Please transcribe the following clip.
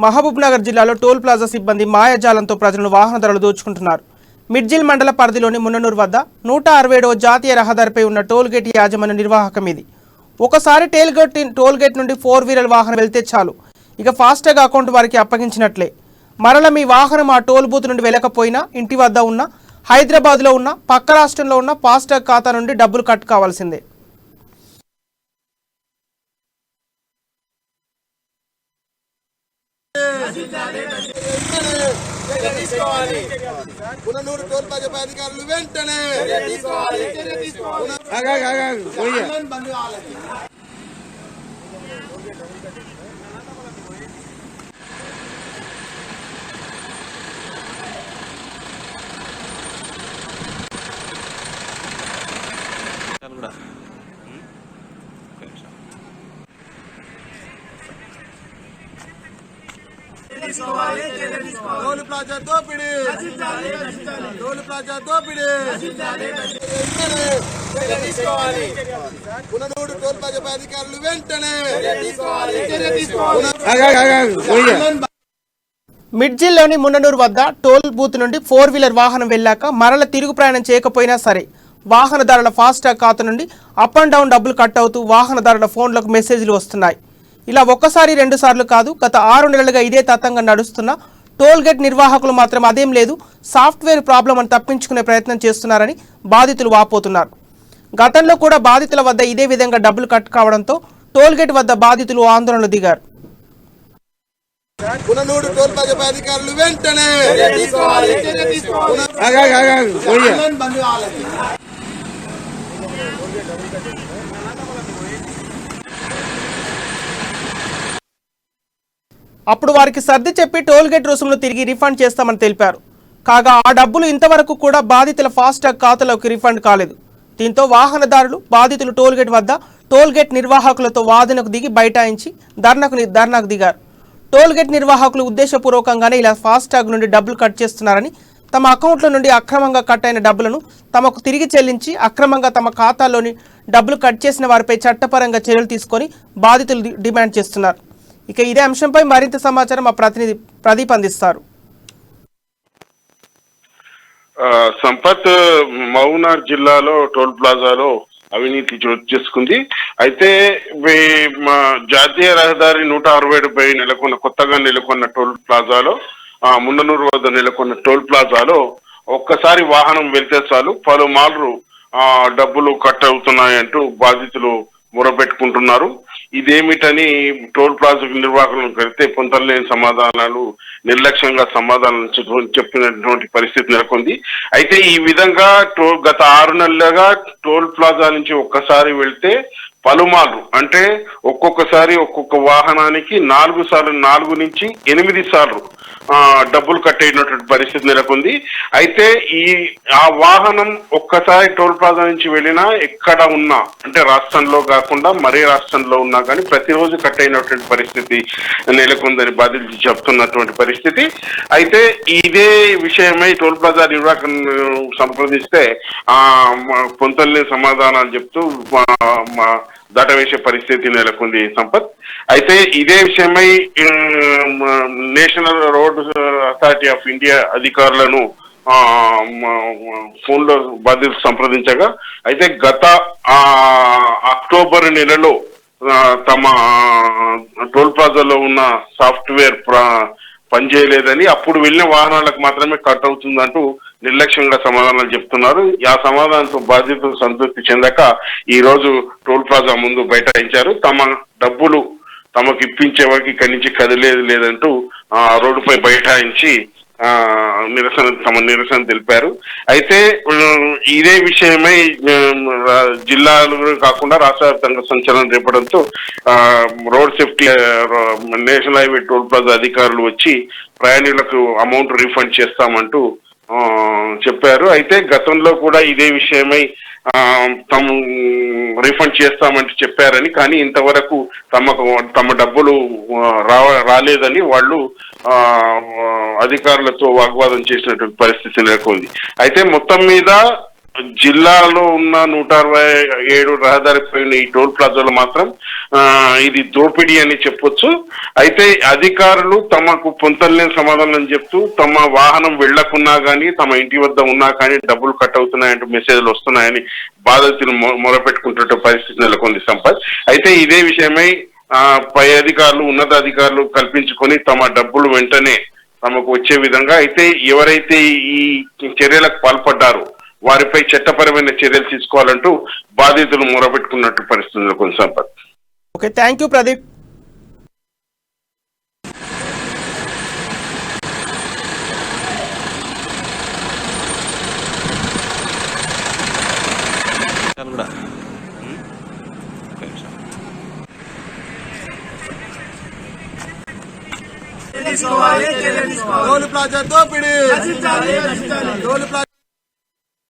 మహబూబ్నగర్ జిల్లాలో toll plaza సిబ్బంది మాయాజాలంతో ప్రజలను వాహనదారులు దోచుకుంటున్నారు. మిడ్జిల్ మండల పరిధిలోని మున్ననూరు వద్ద 167వ జాతీయ రహదారిపై ఉన్న టోల్ గేట్ యాజమాన్య నిర్వాహకం ఇది. ఒకసారి టోల్ గేట్ నుండి 4 వీలర్ వాహనం వెళ్తే చాలు, ఇక ఫాస్టాగ్ అకౌంట్ వారికి అప్పగించినట్లే. మరల మీ వాహనం ఆ టోల్ బూత్ నుండి వెళ్ళకపోయినా ఇంటి వద్ద ఉన్న, హైదరాబాద్లో ఉన్న, పక్క రాష్ట్రంలో ఉన్న ఫాస్టాగ్ ఖాతా నుండి డబ్బులు కట్ కావాల్సిందే. మున్ననూరు టోల్ ప్లాజా అధికారులు వెంటనే టోల్ ప్లాజా దోపిడీ, టోల్ ప్లాజా దోపిడీ. మున్ననూరు టోల్ ప్లాజా అధికారులు వెంటనే మిడ్జిల్లోని మున్ననూరు వద్ద టోల్ బూత్ నుండి 4 వీలర్ వాహనం వెళ్ళాక మరల తిరుగు ప్రయాణం చేయకపోయినా సరే వాహనదారుల ఫాస్టాగ్ ఖాతా నుండి అప్ అండ్ డౌన్ డబ్బులు కట్ అవుతూ వాహనదారుల ఫోన్లకు మెసేజ్లు వస్తున్నాయి. ఇలా ఒక్కసారి 2 సార్లు కాదు, గత 6 నెలలుగా ఇదే తతంగం నడుస్తున్న టోల్ గేట్ నిర్వాహకులు మాత్రం అదేం లేదు, సాఫ్ట్వేర్ ప్రాబ్లం అని తప్పించుకునే ప్రయత్నం చేస్తున్నారని బాధితులు వాపోతున్నారు. గతంలో కూడా బాధితుల వద్ద ఇదే విధంగా డబ్బులు కట్ కావడంతో టోల్ గేట్ వద్ద బాధితులు ఆందోళనలు దిగారు. మున్ననూరు టోల్ ప్లాజా అధికారులు వెంటనే అప్పుడు వారికి సర్ది చెప్పి టోల్ గేట్ రుసుములు తిరిగి రిఫండ్ చేస్తామని తెలిపారు. కాగా ఆ డబ్బులు ఇంతవరకు కూడా బాధితుల ఫాస్టాగ్ ఖాతాలోకి రిఫండ్ కాలేదు. దీంతో వాహనదారులు, బాధితులు టోల్ గేట్ వద్ద టోల్ గేట్ నిర్వాహకులతో వాదనకు దిగి బైఠాయించి ధర్నాకు దిగారు. టోల్ గేట్ నిర్వాహకులు ఉద్దేశపూర్వకంగానే ఇలా ఫాస్టాగ్ నుండి డబ్బులు కట్ చేస్తున్నారని, తమ అకౌంట్ల నుండి అక్రమంగా కట్ అయిన డబ్బులను తమకు తిరిగి చెల్లించి అక్రమంగా తమ ఖాతాలోని డబ్బులు కట్ చేసిన వారిపై చట్టపరంగా చర్యలు తీసుకొని బాధితులు డిమాండ్ చేస్తున్నారు. ఇక ఇదే అంశంపై మరింత సమాచారం మా ప్రతినిధి ప్రదీప్ అందిస్తారు. సంపత్, మహబూబ్నగర్ జిల్లాలో టోల్ ప్లాజాలో అవినీతి చోటు చేసుకుంది. అయితే జాతీయ రహదారి 167పై కొత్తగా నెలకొన్న టోల్ ప్లాజాలో, మున్ననూరు వద్ద నెలకొన్న టోల్ ప్లాజాలో ఒక్కసారి వాహనం వెళ్తే చాలు పలుమార్లు డబ్బులు కట్ అవుతున్నాయంటూ బాధితులు మొరపెట్టుకుంటున్నారు. ఇదేమిటని టోల్ ప్లాజా నిర్వాహకులను కడితే పొంతలేని సమాధానాలు, నిర్లక్ష్యంగా సమాధానాలు చెప్పినటువంటి పరిస్థితి నెలకొంది. అయితే ఈ విధంగా గత 6 నెలలుగా టోల్ ప్లాజా నుంచి ఒక్కసారి వెళ్తే పలుమార్లు, అంటే ఒక్కొక్కసారి ఒక్కొక్క వాహనానికి 4 నుంచి 8 సార్లు డబ్బులు కట్టేటటువంటి పరిస్థితి నెలకొంది. అయితే ఆ వాహనం ఒక్కసారి టోల్ ప్లాజా నుంచి వెళ్ళినా ఎక్కడ ఉన్నా, అంటే రాష్ట్రంలో కాకుండా మరే రాష్ట్రంలో ఉన్నా కానీ ప్రతిరోజు కట్టయినటువంటి పరిస్థితి నెలకొందని బాధితులు చెప్తున్నటువంటి పరిస్థితి. అయితే ఇదే విషయమై టోల్ ప్లాజా నిర్వాహకులను సంప్రదిస్తే పొంతల్ని సమాధానాలు చెప్తూ దాటవేసే పరిస్థితి నెలకొంది సంపత్. అయితే ఇదే విషయమై national road authority of India అధికారులను ఫోన్లో బాధితులు సంప్రదించగా, అయితే గత అక్టోబర్ నెలలో తమ టోల్ ప్లాజాలో ఉన్న సాఫ్ట్వేర్ పనిచేయలేదని, అప్పుడు వెళ్ళిన వాహనాలకు మాత్రమే కట్ అవుతుందంటూ నిర్లక్ష్యంగా సమాధానాలు చెప్తున్నారు. ఆ సమాధానంతో బాధితులు సంతృప్తి చెందక ఈ రోజు టోల్ ప్లాజా ముందు బైఠాయించారు. తమ డబ్బులు తమకు ఇప్పించే వరకు ఇక్కడి నుంచి కదిలేదంటూ రోడ్డుపై బైఠాయించి తమ నిరసన తెలిపారు. అయితే ఇదే విషయమై జిల్లాలు కాకుండా రాష్ట్ర వ్యాప్తంగా సంచలనం రేపడంతో road safety national highway toll plaza అధికారులు వచ్చి ప్రయాణికులకు అమౌంట్ రీఫండ్ చేస్తామంటూ చెప్పారు. అయితే గతంలో కూడా ఇదే విషయమై తాము రీఫండ్ చేస్తామంటూ చెప్పారని, కానీ ఇంతవరకు తమ డబ్బులు రాలేదని వాళ్ళు అధికారులతో వాగ్వాదం చేసినటువంటి పరిస్థితి నెలకొంది. అయితే మొత్తం మీద జిల్లాలో ఉన్న 167 రహదారిపై ఉన్న ఈ టోల్ ప్లాజాలో మాత్రం ఇది దోపిడీ అని చెప్పొచ్చు. అయితే అధికారులు తమకు పొంతలేని సమాధానం చెప్తూ తమ వాహనం వెళ్లకున్నా కానీ తమ ఇంటి వద్ద ఉన్నా కానీ డబ్బులు కట్ అవుతున్నాయంటూ మెసేజ్లు వస్తున్నాయని బాధితులు మొరపెట్టుకుంటున్న పరిస్థితి నెలకొంది సంపత్. అయితే ఇదే విషయమై పై అధికారులు ఉన్నతాధికారులు కల్పించుకొని తమ డబ్బులు వెంటనే తమకు వచ్చే విధంగా అయితే ఎవరైతే ఈ చర్యలకు పాల్పడ్డారో వారిపై చట్టపరమైన చర్యలు తీసుకోవాలంటూ బాధితులు మొరపెట్టుకున్నట్టు పరిస్థితుల్లో కొంత Sampath. Okay, thank you Pradeep. Toll plaza దోపిడీ, టోల్ ప్లాజా